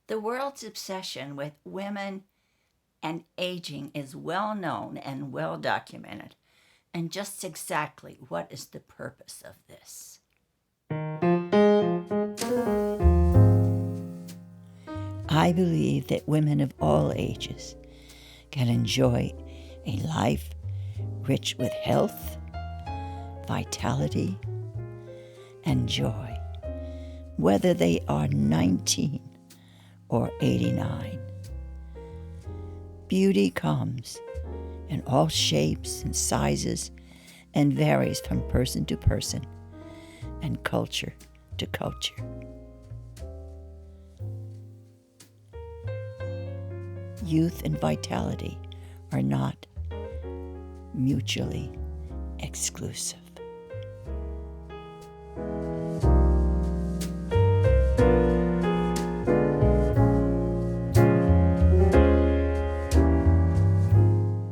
The world's obsession with women and aging is well known and well documented. And just exactly what is the purpose of this? I believe that women of all ages can enjoy a life rich with health, vitality, and joy, whether they are 19 or 89. Beauty comes in all shapes and sizes and varies from person to person and culture to culture. Youth and vitality are not mutually exclusive.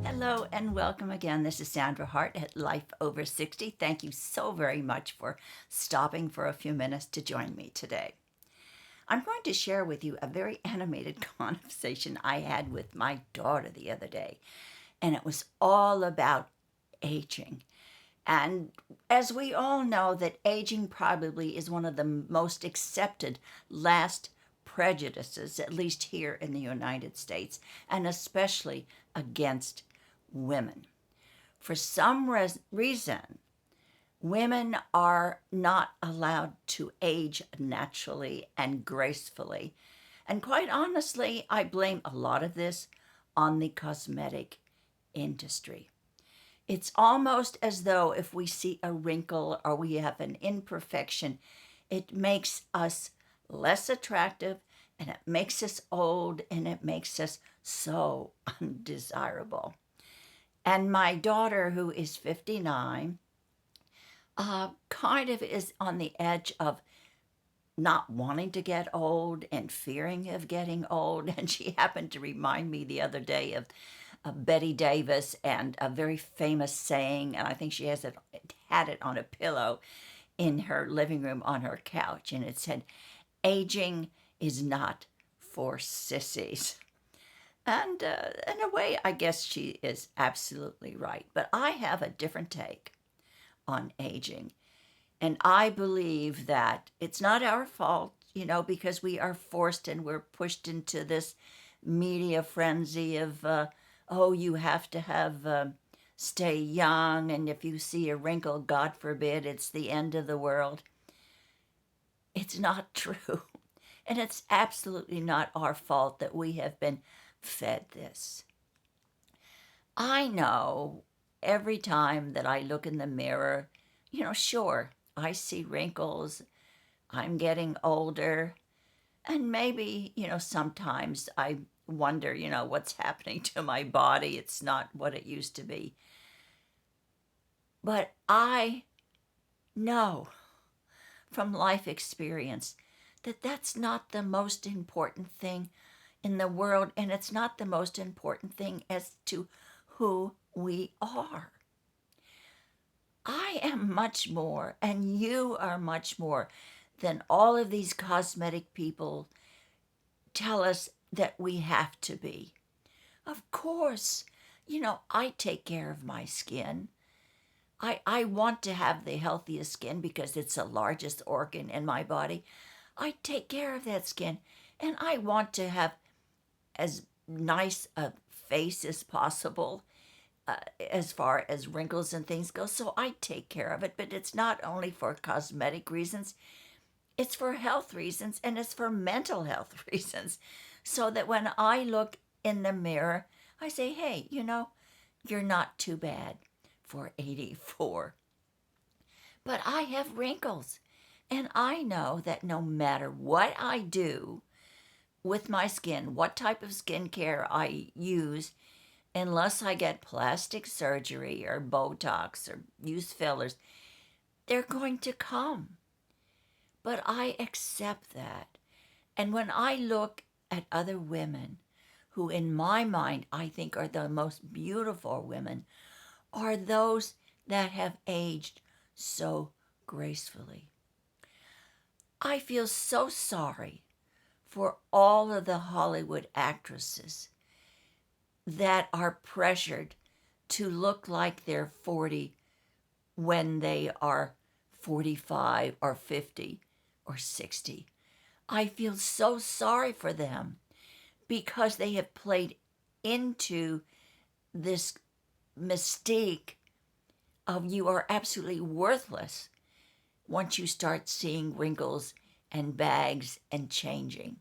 Hello and welcome again. This is Sandra Hart at Life Over 60. Thank you so very much for stopping for a few minutes to join me today. I'm going to share with you a very animated conversation I had with my daughter the other day, and it was all about aging. And as we all know, that aging probably is one of the most accepted last prejudices, at least here in the United States, and especially against women. For some reason, women are not allowed to age naturally and gracefully. And quite honestly, I blame a lot of this on the cosmetic industry. It's almost as though if we see a wrinkle or we have an imperfection, it makes us less attractive and it makes us old and it makes us so undesirable. And my daughter, who is 59, kind of is on the edge of not wanting to get old and fearing of getting old. And she happened to remind me the other day of Betty Davis and a very famous saying, and I think she had it on a pillow in her living room on her couch, and it said, "Aging is not for sissies." And in a way, I guess she is absolutely right. But I have a different take on aging. And I believe that it's not our fault, because we are forced and we're pushed into this media frenzy of, oh, you have to stay young. And if you see a wrinkle, God forbid, it's the end of the world. It's not true. And it's absolutely not our fault that we have been fed this. I know every time that I look in the mirror, sure, I see wrinkles, I'm getting older, and maybe, sometimes I wonder, what's happening to my body. It's not what it used to be. But I know from life experience that that's not the most important thing in the world, and it's not the most important thing as to who we are. I am much more, and you are much more than all of these cosmetic people tell us that we have to be. Of course, I take care of my skin. I want to have the healthiest skin because it's the largest organ in my body. I take care of that skin, and I want to have as nice a face as possible as far as wrinkles and things go. So I take care of it, but it's not only for cosmetic reasons, it's for health reasons and it's for mental health reasons. So that when I look in the mirror, I say, hey, you're not too bad for 84. But I have wrinkles. And I know that no matter what I do with my skin, what type of skincare I use, unless I get plastic surgery or Botox or use fillers, they're going to come. But I accept that. And when I look at other women, who in my mind I think are the most beautiful women, are those that have aged so gracefully. I feel so sorry for all of the Hollywood actresses that are pressured to look like they're 40 when they are 45 or 50 or 60. I feel so sorry for them because they have played into this mystique of you are absolutely worthless once you start seeing wrinkles and bags and changing.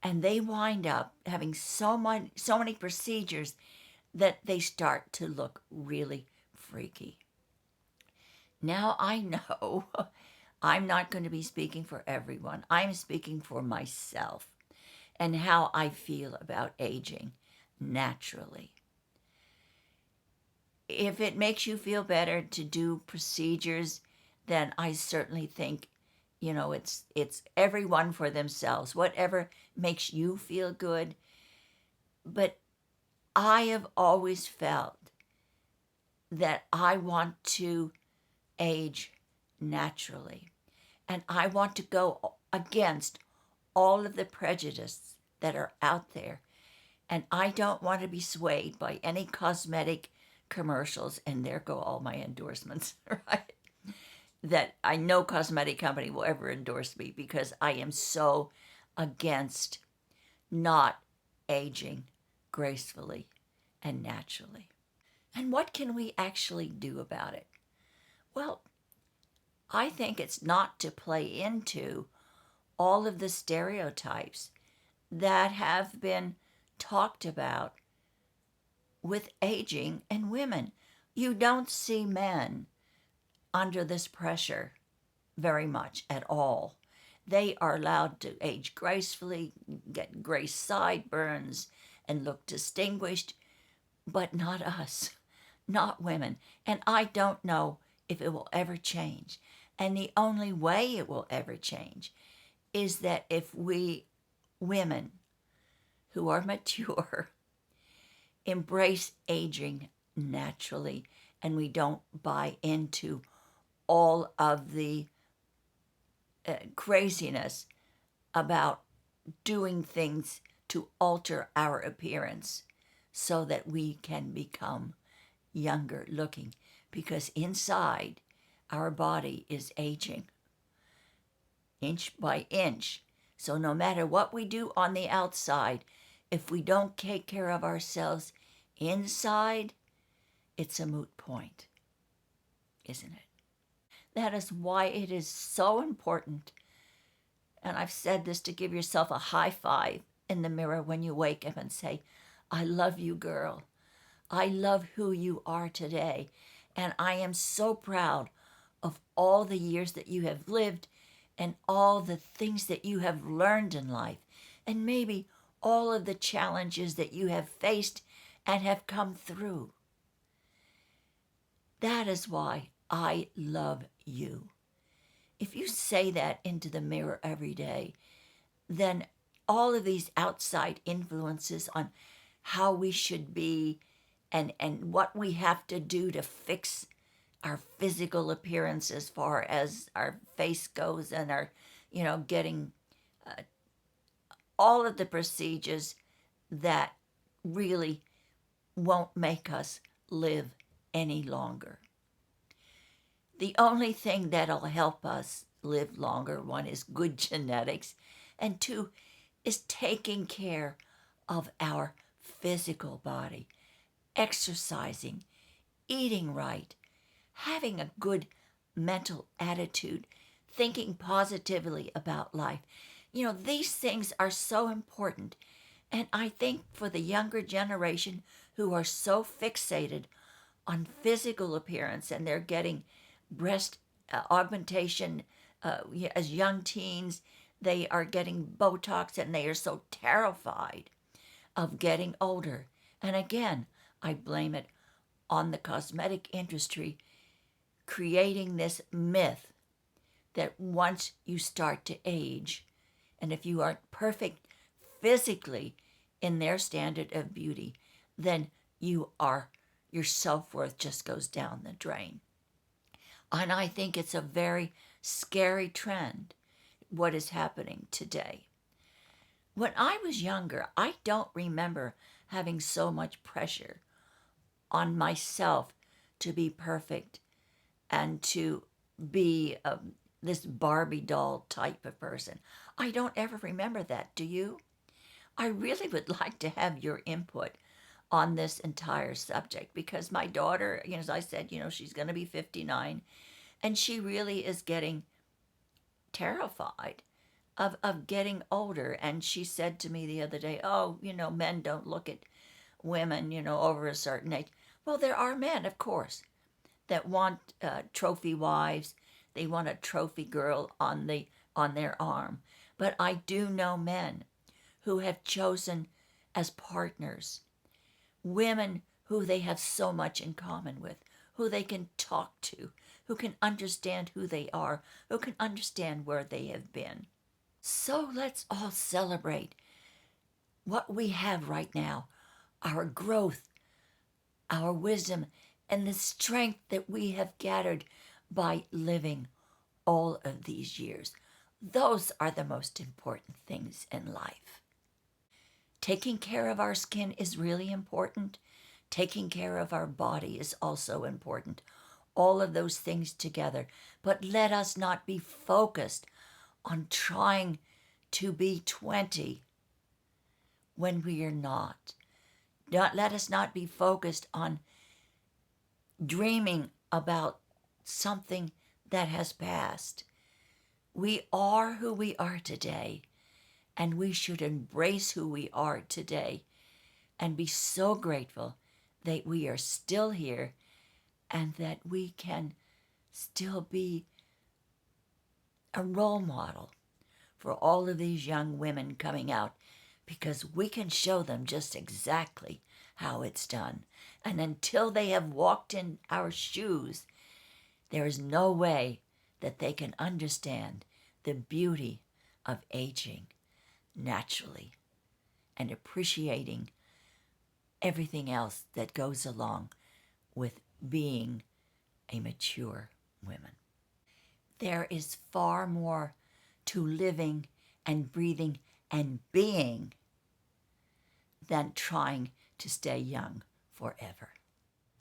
And they wind up having so many procedures that they start to look really freaky. Now I know I'm not going to be speaking for everyone. I'm speaking for myself and how I feel about aging naturally. If it makes you feel better to do procedures, then I certainly think, it's everyone for themselves, whatever makes you feel good. But I have always felt that I want to age naturally. And I want to go against all of the prejudice that are out there. And I don't want to be swayed by any cosmetic commercials. And there go all my endorsements, right? That I no cosmetic company will ever endorse me because I am so against not aging gracefully and naturally. And what can we actually do about it? Well, I think it's not to play into all of the stereotypes that have been talked about with aging and women. You don't see men under this pressure very much at all. They are allowed to age gracefully, get gray sideburns, and look distinguished, but not us, not women. And I don't know if it will ever change. And the only way it will ever change is that if we women who are mature embrace aging naturally and we don't buy into all of the craziness about doing things to alter our appearance so that we can become younger looking, because inside our body is aging inch by inch. So no matter what we do on the outside, if we don't take care of ourselves inside, it's a moot point, isn't it? That is why it is so important, and I've said this, to give yourself a high five in the mirror when you wake up and say, I love you, girl. I love who you are today. And I am so proud of all the years that you have lived and all the things that you have learned in life, and maybe all of the challenges that you have faced and have come through. That is why I love you. If you say that into the mirror every day, then all of these outside influences on how we should be and what we have to do to fix our physical appearance as far as our face goes, and our, getting all of the procedures that really won't make us live any longer. The only thing that'll help us live longer, one, is good genetics, and two, is taking care of our physical body, exercising, eating right, having a good mental attitude, thinking positively about life. These things are so important. And I think for the younger generation who are so fixated on physical appearance, and they're getting breast augmentation as young teens, they are getting Botox, and they are so terrified of getting older. And again, I blame it on the cosmetic industry creating this myth that once you start to age, and if you aren't perfect physically in their standard of beauty, then your self-worth just goes down the drain. And I think it's a very scary trend, what is happening today. When I was younger, I don't remember having so much pressure on myself to be perfect and to be this Barbie doll type of person. I don't ever remember that. Do you? I really would like to have your input on this entire subject because my daughter, as I said, she's going to be 59 and she really is getting terrified of getting older. And she said to me the other day, oh, men don't look at women, over a certain age. Well, there are men, of course, that want trophy wives. They want a trophy girl on their arm. But I do know men who have chosen as partners women who they have so much in common with, who they can talk to, who can understand who they are, who can understand where they have been. So let's all celebrate what we have right now, our growth, our wisdom, and the strength that we have gathered by living all of these years. Those are the most important things in life. Taking care of our skin is really important. Taking care of our body is also important. All of those things together. But let us not be focused on trying to be 20 when we are not. Let us not be focused on dreaming about something that has passed. We are who we are today, and we should embrace who we are today and be so grateful that we are still here and that we can still be a role model for all of these young women coming out, because we can show them just exactly how it's done. And until they have walked in our shoes, there is no way that they can understand the beauty of aging naturally and appreciating everything else that goes along with being a mature woman. There is far more to living and breathing and being than trying to stay young forever.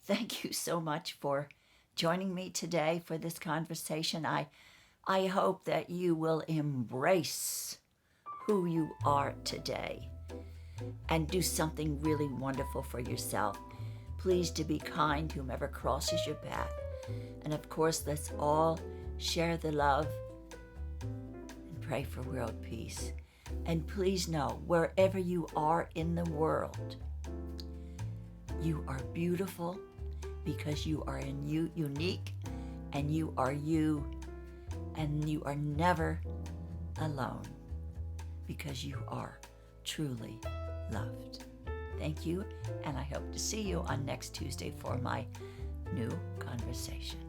Thank you so much for joining me today for this conversation. I hope that you will embrace who you are today and do something really wonderful for yourself. Please to be kind whomever crosses your path. And of course, let's all share the love and pray for world peace. And please know, wherever you are in the world, you are beautiful because you are unique and you are you, and you are never alone because you are truly loved. Thank you, and I hope to see you on next Tuesday for my new conversation.